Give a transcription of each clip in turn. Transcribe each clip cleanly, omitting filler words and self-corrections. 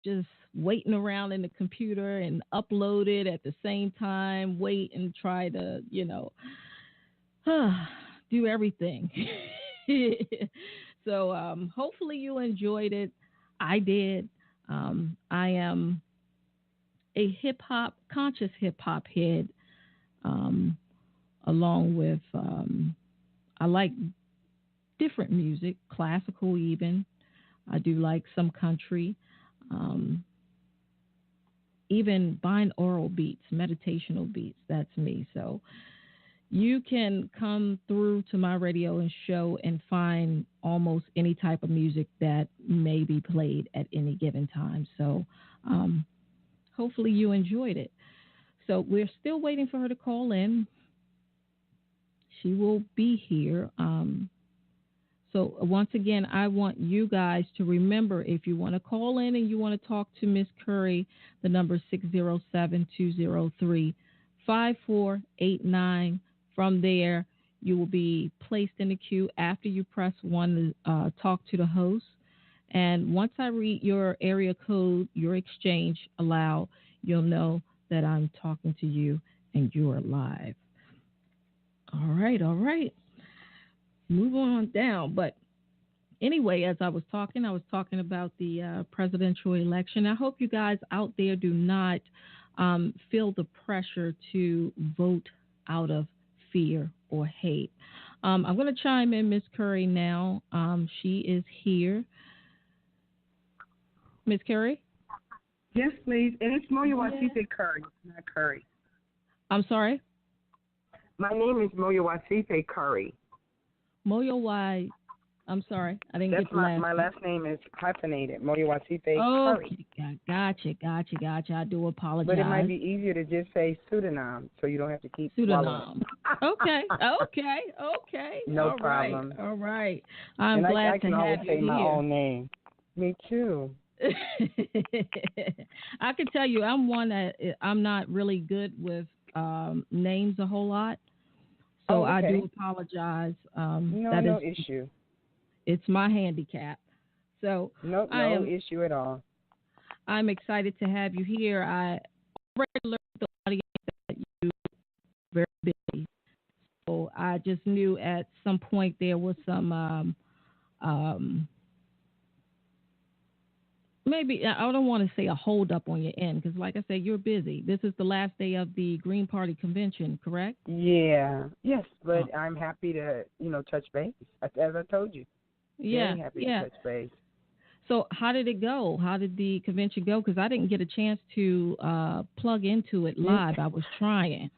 just waiting around in the computer and upload it at the same time, wait and try to, do everything. So hopefully you enjoyed it. I did. I am a conscious hip hop head, um, along with, I like different music, classical even. I do like some country, um, even binaural beats, meditational beats. That's me. So you can come through to my radio and show and find almost any type of music that may be played at any given time. So um, hopefully you enjoyed it. So we're still waiting for her to call in. She will be here. So once again, I want you guys to remember, if you want to call in and you want to talk to Miss Curry, the number is 607-203-5489. From there, you will be placed in the queue after you press 1 to talk to the host. And once I read your area code, your exchange aloud, you'll know that I'm talking to you and you're live. All right, all right. Move on down. But anyway, as I was talking about the presidential election. I hope you guys out there do not feel the pressure to vote out of fear or hate. I'm going to chime in, Miss Curry, now. She is here. Miss Curry? Yes, please. And it's Moyowasifza-Curry, not Curry. I'm sorry? My name is Moyowasifza-Curry. I'm sorry, I didn't That's get the last. My last name is hyphenated, Moyowasifza-Curry. Oh, gotcha. I do apologize. But it might be easier to just say Sedinam, so you don't have to keep Sedinam. Okay. No problem. All right. I'm glad I can to have always you say here. my own name. Me too. I can tell you, I'm one that I'm not really good with names a whole lot, so okay. I do apologize. No issue. It's my handicap. So no issue at all. I'm excited to have you here. I already learned the audience that you are very busy, so I just knew at some point there was some maybe, I don't want to say a hold up on your end, because like I said, you're busy. This is the last day of the Green Party convention, correct? Yeah. Yes, but I'm happy to, touch base, as I told you. Yeah. Very happy to touch base. So how did it go? How did the convention go? Because I didn't get a chance to plug into it live. I was trying.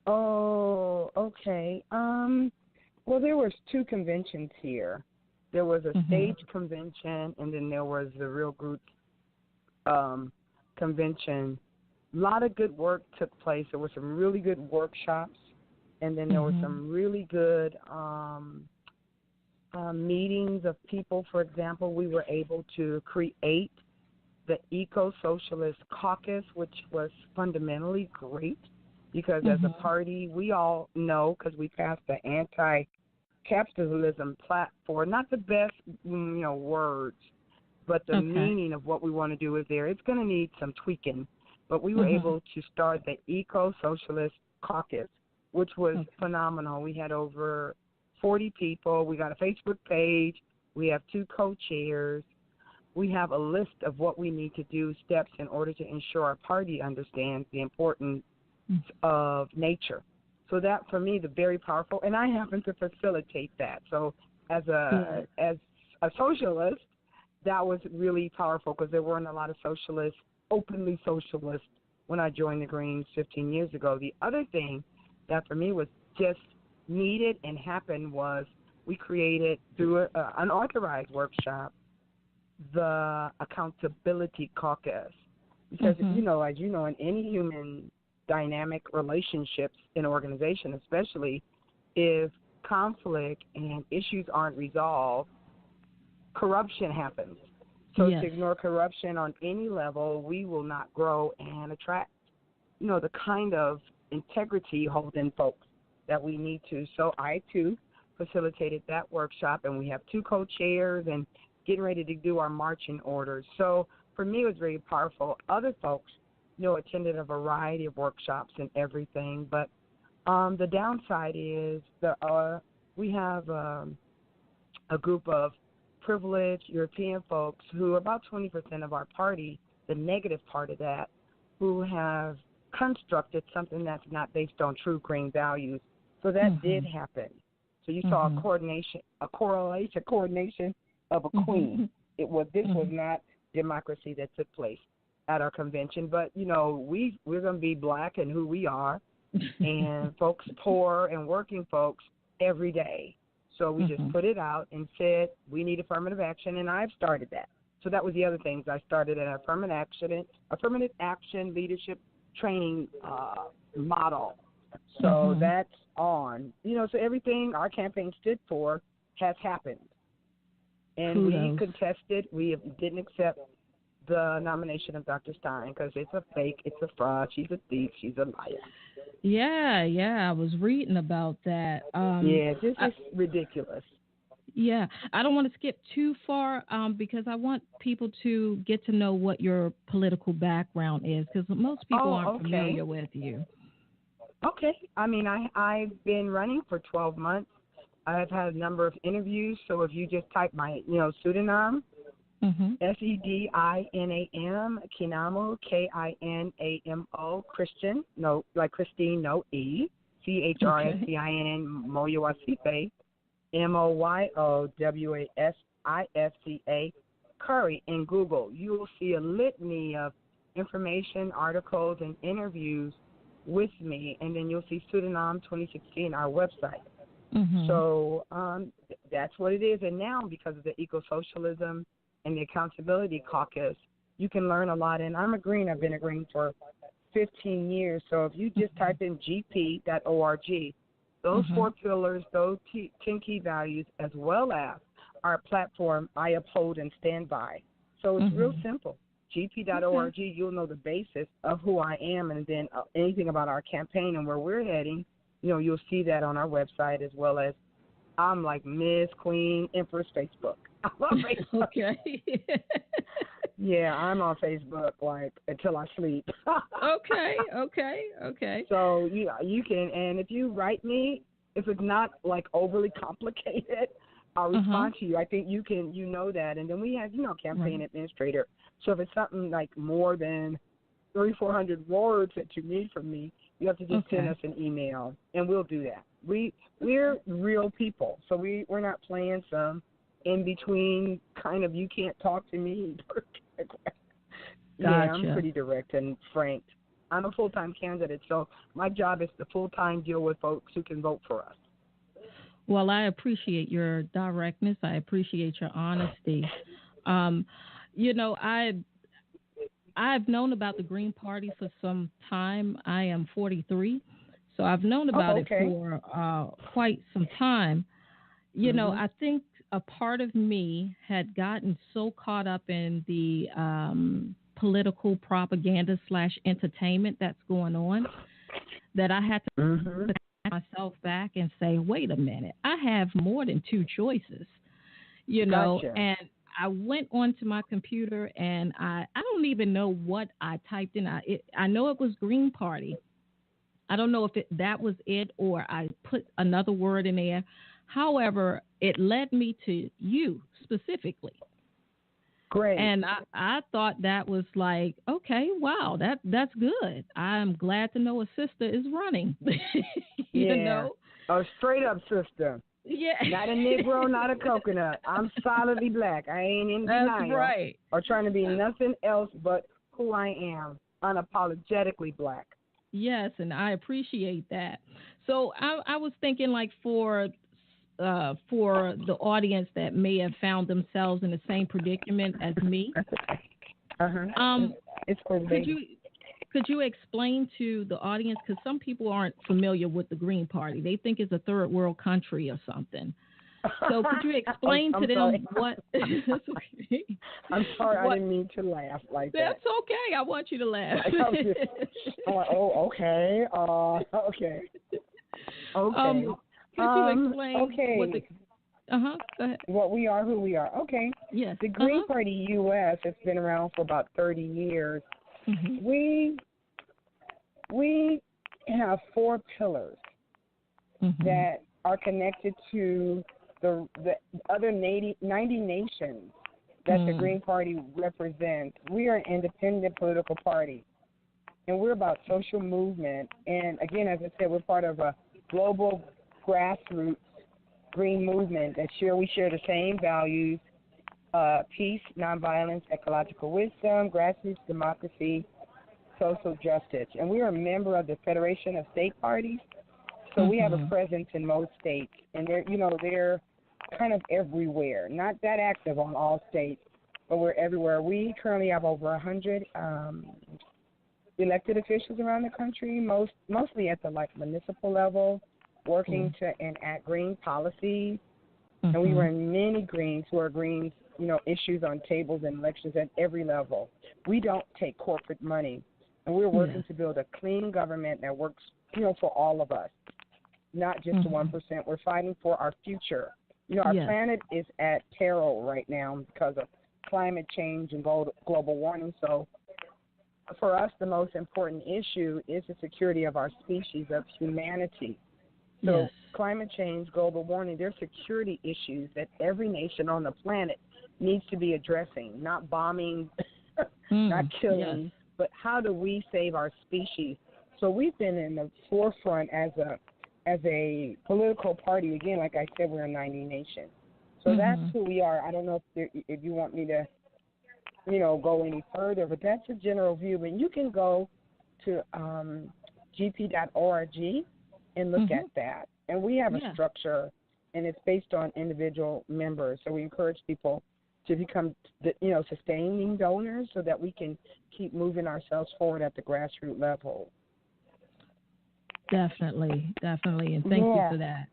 Oh, okay. Well, there was 2 conventions here. There was a stage convention, and then there was the real group convention. A lot of good work took place. There were some really good workshops, and then there were some really good meetings of people. For example, we were able to create the Eco-Socialist Caucus, which was fundamentally great because as a party, we all know, because we passed the anti-capitalism platform, not the best, words, but the meaning of what we want to do is there. It's going to need some tweaking, but we were able to start the Eco-Socialist Caucus, which was phenomenal. We had over 40 people. We got a Facebook page. We have 2 co-chairs. We have a list of what we need to do, steps in order to ensure our party understands the importance of nature. So that, for me, the very powerful, and I happen to facilitate that. So as a socialist, that was really powerful because there weren't a lot of socialists, openly socialists, when I joined the Greens 15 years ago. The other thing that for me was just needed and happened was we created, through an unauthorized workshop, the Accountability Caucus. Because, as you know, in any human dynamic relationships in an organization, especially if conflict and issues aren't resolved, corruption happens. So to ignore corruption on any level, we will not grow and attract, the kind of integrity holding folks that we need to. So I, too, facilitated that workshop, and we have 2 co-chairs and getting ready to do our marching orders. So for me, it was very powerful. Other folks, attended a variety of workshops and everything. But the downside is we have a group of privileged European folks who are about 20% of our party, the negative part of that, who have constructed something that's not based on true green values. So that did happen. So you saw a correlation of a queen. This was not democracy that took place at our convention. But, we're going to be black and who we are, and folks poor and working folks every day. So we just put it out and said we need affirmative action, and I've started that. So that was the other things. I started an affirmative action leadership training model. So that's on. So everything our campaign stood for has happened. And we contested. We didn't accept the nomination of Dr. Stein because it's a fake, it's a fraud, she's a thief, she's a liar. Yeah, I was reading about that. This is ridiculous. Yeah, I don't want to skip too far because I want people to get to know what your political background is because most people aren't familiar with you. Okay. I mean, I've been running for 12 months. I've had a number of interviews, so if you just type my, Sedinam, Sedinam, Kinamo, Kinamo, Christian, no, like Christine, no E, Christin, Moyowasifza, Moyowasifza, Curry in Google. You will see a litany of information, articles, and interviews with me, and then you'll see Sedinam 2016, our website. So that's what it is. And now, because of the eco-socialism and the accountability caucus, you can learn a lot. And I'm a Green. I've been a Green for 15 years. So if you just type in gp.org, those 4 pillars, those 10 key values, as well as our platform, I uphold and stand by. So it's real simple. gp.org, you'll know the basis of who I am, and then anything about our campaign and where we're heading, you'll see that on our website, as well as I'm like Miss Queen Empress Facebook. I'm on Facebook. Okay. Yeah, I'm on Facebook like until I sleep. Okay. So you can, and if you write me, if it's not like overly complicated, I'll respond to you. I think you can, that. And then we have, campaign administrator. So if it's something like more than 300-400 words that you need from me, you have to just send us an email, and we'll do that. We're real people, so we're not playing some in between kind of you can't talk to me. Yeah, I'm pretty direct and frank. I'm a full-time candidate, so my job is to full-time deal with folks who can vote for us. Well, I appreciate your directness. I appreciate your honesty. I've known about the Green Party for some time. I am 43, so I've known about it for quite some time. I think a part of me had gotten so caught up in the political propaganda / entertainment that's going on that I had to take myself back and say, wait a minute, I have more than 2 choices, and I went onto my computer and I don't even know what I typed in. I know it was Green Party. I don't know if that was it or I put another word in there. However, it led me to you specifically. Great. And I thought that was like, okay, wow, that's good. I'm glad to know a sister is running. you know? A straight up sister. Yeah. Not a Negro, not a coconut. I'm solidly black. I ain't in denial. That's right. Or trying to be nothing else but who I am, unapologetically black. Yes, and I appreciate that. So I was thinking, like, for the audience that may have found themselves in the same predicament as me, it's for could you explain to the audience, because some people aren't familiar with the Green Party, they think it's a third world country or something. So could you explain to them what? I'm sorry, I didn't mean to laugh like that. That's okay. I want you to laugh. Okay. Okay. Could you explain what the? Go ahead. What we are, who we are. Okay. Yes. The Green Party U.S. has been around for about 30 years. Mm-hmm. We have 4 pillars that are connected to the other 90 nations that the Green Party represents. We are an independent political party, and we're about social movement. And again, as I said, we're part of a global grassroots green movement that we share the same values: peace, nonviolence, ecological wisdom, grassroots democracy, social justice. And we are a member of the Federation of State Parties, so we have a presence in most states, and they're kind of everywhere. Not that active on all states, but we're everywhere. We currently have over 100 elected officials around the country, mostly at the municipal level, working to enact green policies. And we run many greens issues on tables and elections at every level. We don't take corporate money, and we're working to build a clean government that works, for all of us, not just the 1%. We're fighting for our future. Our planet is at peril right now because of climate change and global warming. So for us, the most important issue is the security of our species, of humanity. So climate change, global warming, they're security issues that every nation on the planet needs to be addressing, not bombing, not killing, but how do we save our species? So we've been in the forefront as a political party. Again, like I said, we're a 90 nation. So that's who we are. I don't know if you want me to, go any further, but that's a general view. And you can go to gp.org and look at that. And we have a structure, and it's based on individual members. So we encourage people to become, sustaining donors so that we can keep moving ourselves forward at the grassroots level. Definitely, and thank you for that.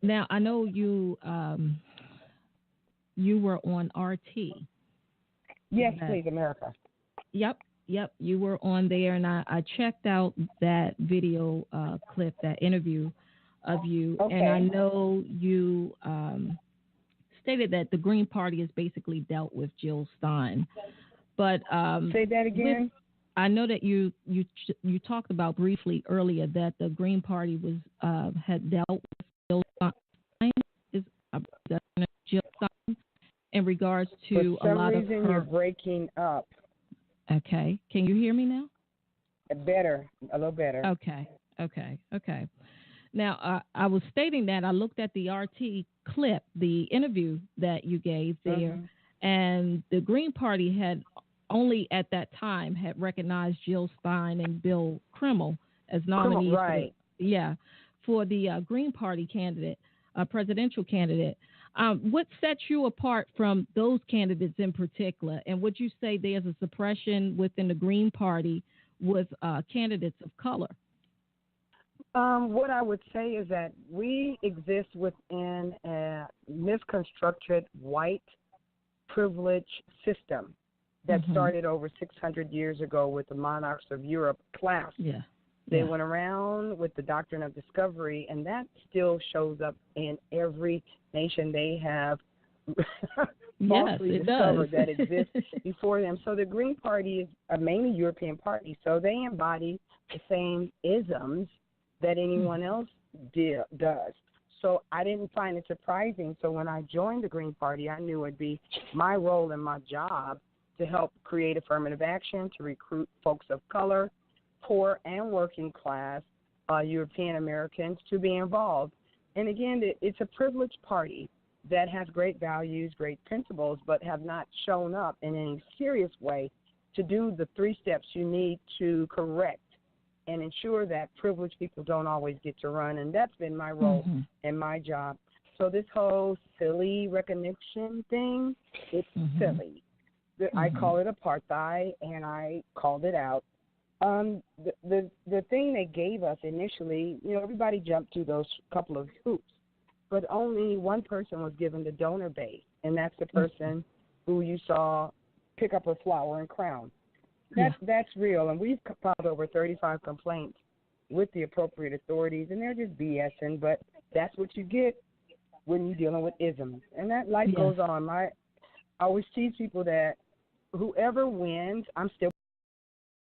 Now, I know you were on RT. Yes, please, America. Yep, you were on there, and I checked out that video clip, that interview of you, and I know you stated that the Green Party has basically dealt with Jill Stein. But say that again. I know that you talked about briefly earlier that the Green Party had dealt with Jill Stein, Jill Stein in regards to a lot of her. For some reason, you're breaking up. Okay, can you hear me now? Better, a little better. Okay. Now, I was stating that I looked at the RT clip, the interview that you gave there, and the Green Party had only at that time had recognized Jill Stein and Bill Kreml as nominees for the Green Party candidate, presidential candidate. What sets you apart from those candidates in particular? And would you say there's a suppression within the Green Party with candidates of color? What I would say is that we exist within a misconstructed white privilege system that started over 600 years ago with the monarchs of Europe class. They went around with the doctrine of discovery, and that still shows up in every nation they have falsely discovered that exists before them. So the Green Party is a mainly European party, so they embody the same isms that anyone else does. So I didn't find it surprising. So when I joined the Green Party, I knew it would be my role and my job to help create affirmative action, to recruit folks of color, poor and working class European Americans to be involved. And again, it's a privileged party that has great values, great principles, but have not shown up in any serious way to do the 3 steps you need to correct and ensure that privileged people don't always get to run. And that's been my role and my job. So this whole silly recognition thing, it's silly. I call it apartheid, and I called it out. The thing they gave us initially, everybody jumped through those couple of hoops, but only one person was given the donor base, and that's the person who you saw pick up a flower and crown. That's real, and we've filed over 35 complaints with the appropriate authorities, and they're just BSing, but that's what you get when you're dealing with isms. And that life Yes. goes on. I always teach people that whoever wins, I'm still